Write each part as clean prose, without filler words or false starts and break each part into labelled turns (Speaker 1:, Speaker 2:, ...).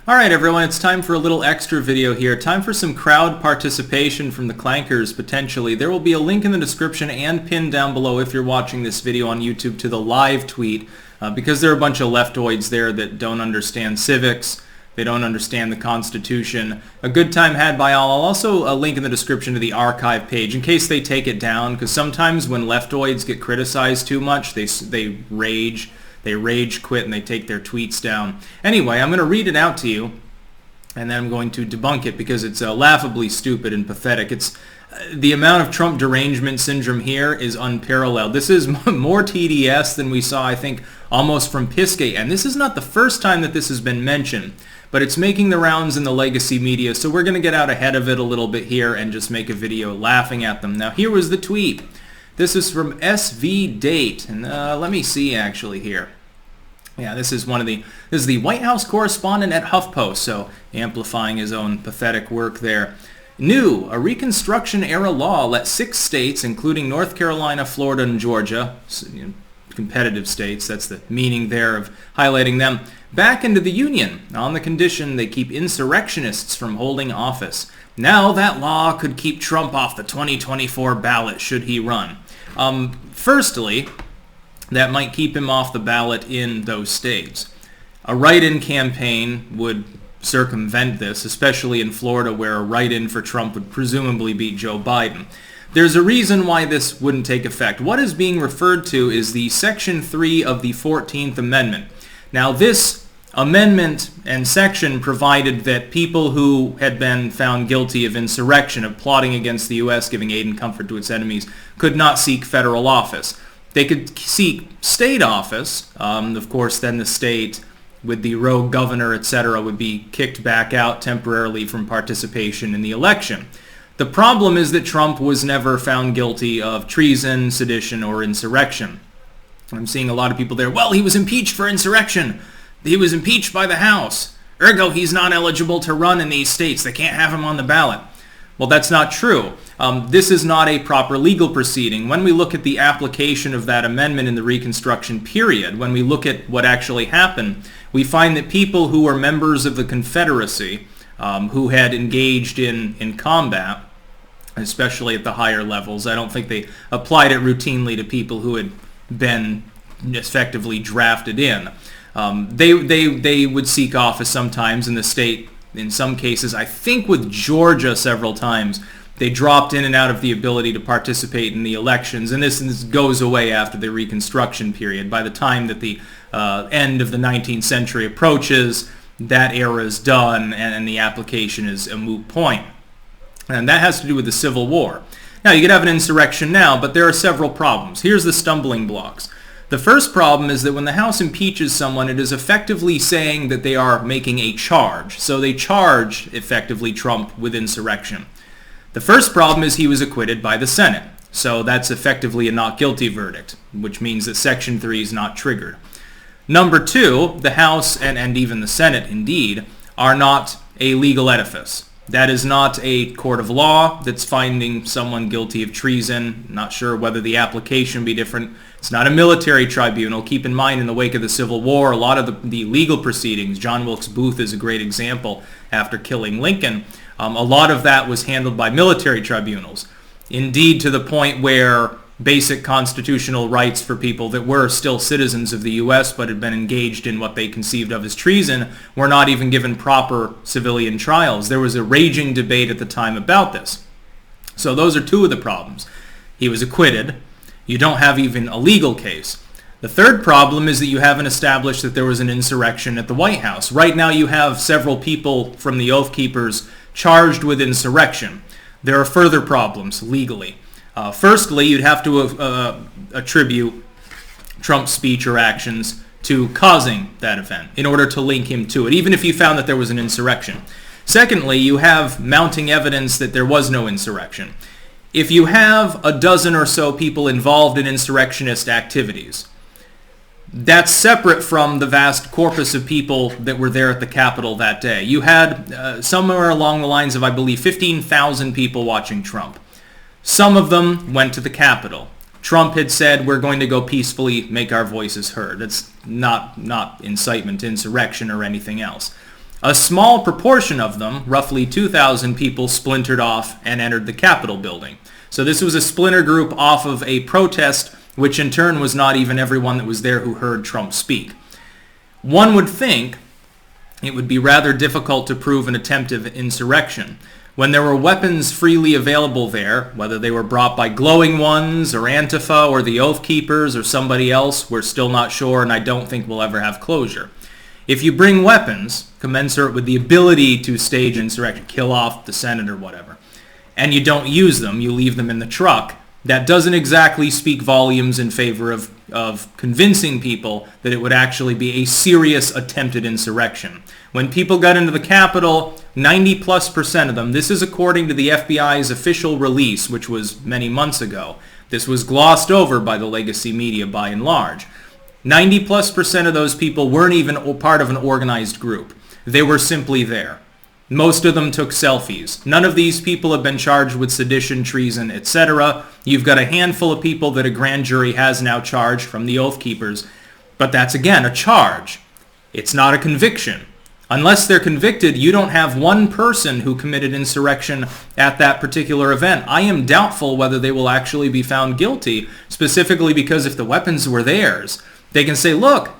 Speaker 1: Alright everyone, it's time for a little extra video here. Time for some crowd participation from the clankers, potentially. There will be a link in the description and pinned down below if you're watching this video on YouTube to the live tweet, because there are a bunch of leftoids there that don't understand civics, they don't understand the Constitution. A good time had by all. I'll also link in the description to the archive page in case they take it down, because sometimes when leftoids get criticized too much, they rage. They rage quit and they take their tweets down. Anyway, I'm going to read it out to you, and then I'm going to debunk it because it's laughably stupid and pathetic. It's the amount of Trump derangement syndrome here is unparalleled. This is more TDS than we saw, I think, almost from Piskate. And this is not the first time that this has been mentioned, but it's making the rounds in the legacy media, so we're going to get out ahead of it a little bit here and just make a video laughing at them. Now, here was the tweet. This is from SV Date, and let me see actually here. Yeah, this is the White House correspondent at Huffpo, so amplifying his own pathetic work there. New, a Reconstruction era law lets 6 states, including North Carolina, Florida, and Georgia, competitive states, that's the meaning there of highlighting them, back into the Union on the condition they keep insurrectionists from holding office. Now that law could keep Trump off the 2024 ballot should he run. Firstly, that might keep him off the ballot in those states. A write-in campaign would circumvent this, especially in Florida where a write-in for Trump would presumably beat Joe Biden. There's a reason why this wouldn't take effect. What is being referred to is the Section 3 of the 14th Amendment. Now this amendment and section provided that people who had been found guilty of insurrection, of plotting against the U.S., giving aid and comfort to its enemies, could not seek federal office. They could seek state office. Of course, then the state, with the rogue governor, etc., would be kicked back out temporarily from participation in the election. The problem is that Trump was never found guilty of treason, sedition, or insurrection. I'm seeing a lot of people there, well, he was impeached for insurrection. He was impeached by the House. Ergo, he's not eligible to run in these states. They can't have him on the ballot. Well, that's not true. This is not a proper legal proceeding. When we look at the application of that amendment in the Reconstruction period, when we look at what actually happened, we find that people who were members of the Confederacy, who had engaged in combat, especially at the higher levels, I don't think they applied it routinely to people who had been effectively drafted in. They would seek office sometimes in the state. In some cases, I think with Georgia several times, they dropped in and out of the ability to participate in the elections, and this goes away after the Reconstruction period. By the time that the end of the 19th century approaches, that era is done, and the application is a moot point. And that has to do with the Civil War. Now, you could have an insurrection now, but there are several problems. Here's the stumbling blocks. The first problem is that when the House impeaches someone, it is effectively saying that they are making a charge. So they charge, effectively, Trump with insurrection. The first problem is he was acquitted by the Senate. So that's effectively a not guilty verdict, which means that Section 3 is not triggered. Number 2, the House, and even the Senate, indeed, are not a legal edifice. That is not a court of law that's finding someone guilty of treason. Not sure whether the application would be different. It's not a military tribunal. Keep in mind, in the wake of the Civil War, a lot of the legal proceedings, John Wilkes Booth is a great example after killing Lincoln, a lot of that was handled by military tribunals. Indeed, to the point where basic constitutional rights for people that were still citizens of the U.S. but had been engaged in what they conceived of as treason were not even given proper civilian trials. There was a raging debate at the time about this. So those are two of the problems. He was acquitted. You don't have even a legal case. The third problem is that you haven't established that there was an insurrection at the White House. Right now you have several people from the Oath Keepers charged with insurrection. There are further problems legally. Firstly, you'd have to attribute Trump's speech or actions to causing that event in order to link him to it, even if you found that there was an insurrection. Secondly, you have mounting evidence that there was no insurrection. If you have a dozen or so people involved in insurrectionist activities, that's separate from the vast corpus of people that were there at the Capitol that day. You had somewhere along the lines of, I believe, 15,000 people watching Trump. Some of them went to the Capitol. Trump had said, we're going to go peacefully make our voices heard. That's not incitement to insurrection or anything else. A small proportion of them, roughly 2,000 people, splintered off and entered the Capitol building. So this was a splinter group off of a protest, which in turn was not even everyone that was there who heard Trump speak. One would think it would be rather difficult to prove an attempted insurrection. When there were weapons freely available there, whether they were brought by glowing ones or Antifa or the Oath Keepers or somebody else, we're still not sure, and I don't think we'll ever have closure. If you bring weapons commensurate with the ability to stage insurrection, kill off the Senate or whatever, and you don't use them, you leave them in the truck, that doesn't exactly speak volumes in favor of convincing people that it would actually be a serious attempted insurrection. When people got into the Capitol, 90+% of them, this is according to the FBI's official release, which was many months ago. This was glossed over by the legacy media by and large. 90+% of those people weren't even part of an organized group. They were simply there. Most of them took selfies. None of these people have been charged with sedition, treason, etc. You've got a handful of people that a grand jury has now charged from the Oath Keepers, but that's again a charge. It's not a conviction. Unless they're convicted, you don't have one person who committed insurrection at that particular event. I am doubtful whether they will actually be found guilty, specifically because if the weapons were theirs, they can say, look,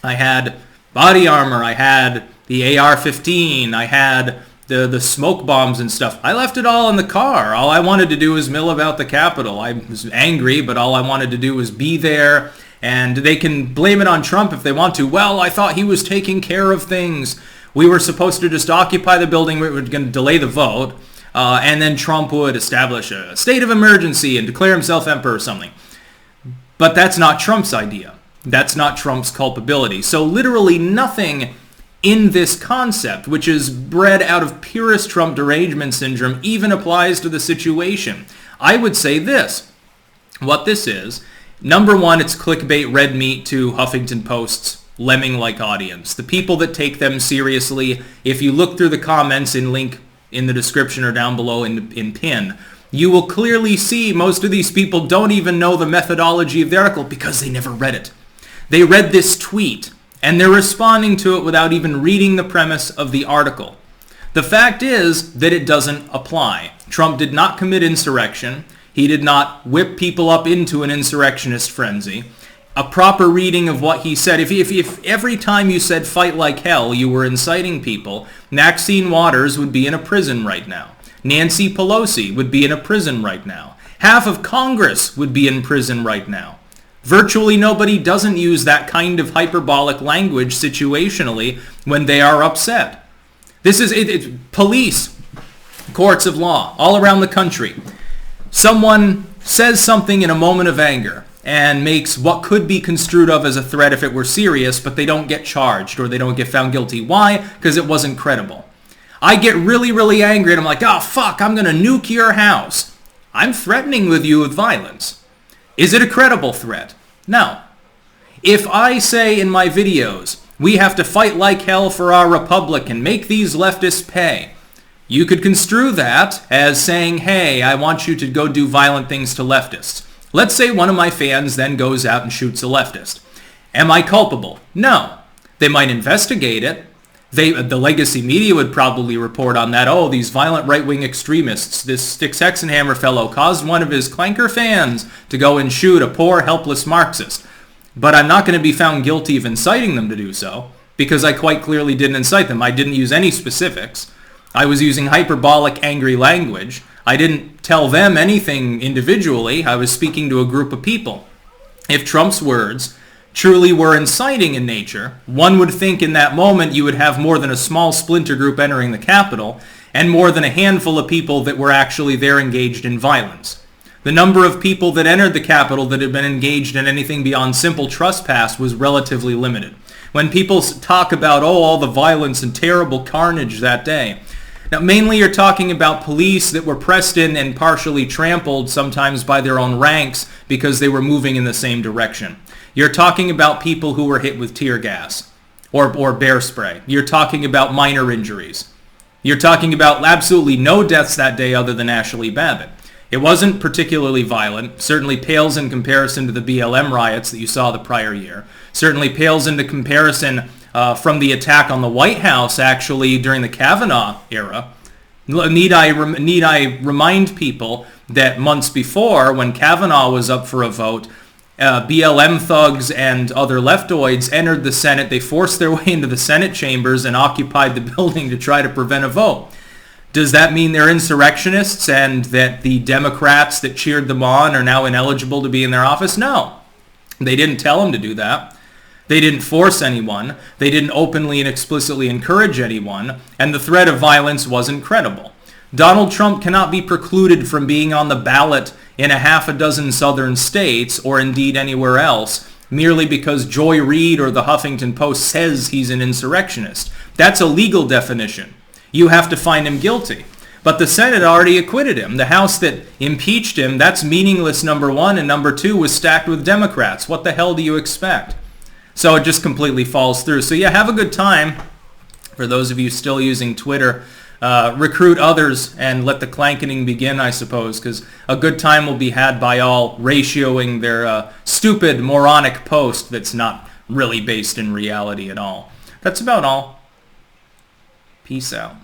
Speaker 1: I had body armor, I had the AR-15, I had the smoke bombs and stuff. I left it all in the car. All I wanted to do was mill about the Capitol. I was angry, but all I wanted to do was be there. And they can blame it on Trump if they want to. Well, I thought he was taking care of things. We were supposed to just occupy the building. We were going to delay the vote. And then Trump would establish a state of emergency and declare himself emperor or something. But that's not Trump's idea. That's not Trump's culpability. So literally nothing in this concept, which is bred out of purest Trump derangement syndrome, even applies to the situation. I would say this. What this is, number one, it's clickbait red meat to Huffington Post's lemming-like audience. The people that take them seriously, if you look through the comments in link in the description or down below in pin, you will clearly see most of these people don't even know the methodology of the article because they never read it. They read this tweet, and they're responding to it without even reading the premise of the article. The fact is that it doesn't apply. Trump did not commit insurrection. He did not whip people up into an insurrectionist frenzy. A proper reading of what he said, if every time you said fight like hell, you were inciting people, Maxine Waters would be in a prison right now. Nancy Pelosi would be in a prison right now. Half of Congress would be in prison right now. Virtually nobody doesn't use that kind of hyperbolic language situationally when they are upset. This is it's police, courts of law, all around the country. Someone says something in a moment of anger and makes what could be construed of as a threat if it were serious, but they don't get charged or they don't get found guilty. Why? Because it wasn't credible. I get really, really angry and I'm like, oh, fuck, I'm going to nuke your house. I'm threatening with you with violence. Is it a credible threat? No. If I say in my videos, we have to fight like hell for our republic and make these leftists pay, you could construe that as saying, hey, I want you to go do violent things to leftists. Let's say one of my fans then goes out and shoots a leftist. Am I culpable? No. They might investigate it. The legacy media would probably report on that. Oh, these violent right-wing extremists, this Sticks Hexenhammer fellow caused one of his clanker fans to go and shoot a poor, helpless Marxist. But I'm not going to be found guilty of inciting them to do so, because I quite clearly didn't incite them. I didn't use any specifics. I was using hyperbolic, angry language. I didn't tell them anything individually. I was speaking to a group of people. If Trump's words truly were inciting in nature, one would think in that moment you would have more than a small splinter group entering the Capitol and more than a handful of people that were actually there engaged in violence. The number of people that entered the Capitol that had been engaged in anything beyond simple trespass was relatively limited. When people talk about, oh, all the violence and terrible carnage that day, now mainly you're talking about police that were pressed in and partially trampled sometimes by their own ranks because they were moving in the same direction. You're talking about people who were hit with tear gas or bear spray. You're talking about minor injuries. You're talking about absolutely no deaths that day other than Ashley Babbitt. It wasn't particularly violent, certainly pales in comparison to the BLM riots that you saw the prior year, certainly pales into comparison from the attack on the White House, actually, during the Kavanaugh era. Need I remind people that months before, when Kavanaugh was up for a vote, BLM thugs and other leftoids entered the Senate. They forced their way into the Senate chambers and occupied the building to try to prevent a vote. Does that mean they're insurrectionists and that the Democrats that cheered them on are now ineligible to be in their office? No. They didn't tell them to do that. They didn't force anyone. They didn't openly and explicitly encourage anyone. And the threat of violence wasn't credible. Donald Trump cannot be precluded from being on the ballot in a half a dozen southern states, or indeed anywhere else, merely because Joy Reid or the Huffington Post says he's an insurrectionist. That's a legal definition. You have to find him guilty. But the Senate already acquitted him. The House that impeached him, that's meaningless, number one, and number two was stacked with Democrats. What the hell do you expect? So it just completely falls through. So yeah, have a good time. For those of you still using Twitter, recruit others and let the clanking begin, I suppose, because a good time will be had by all ratioing their stupid, moronic post that's not really based in reality at all. That's about all. Peace out.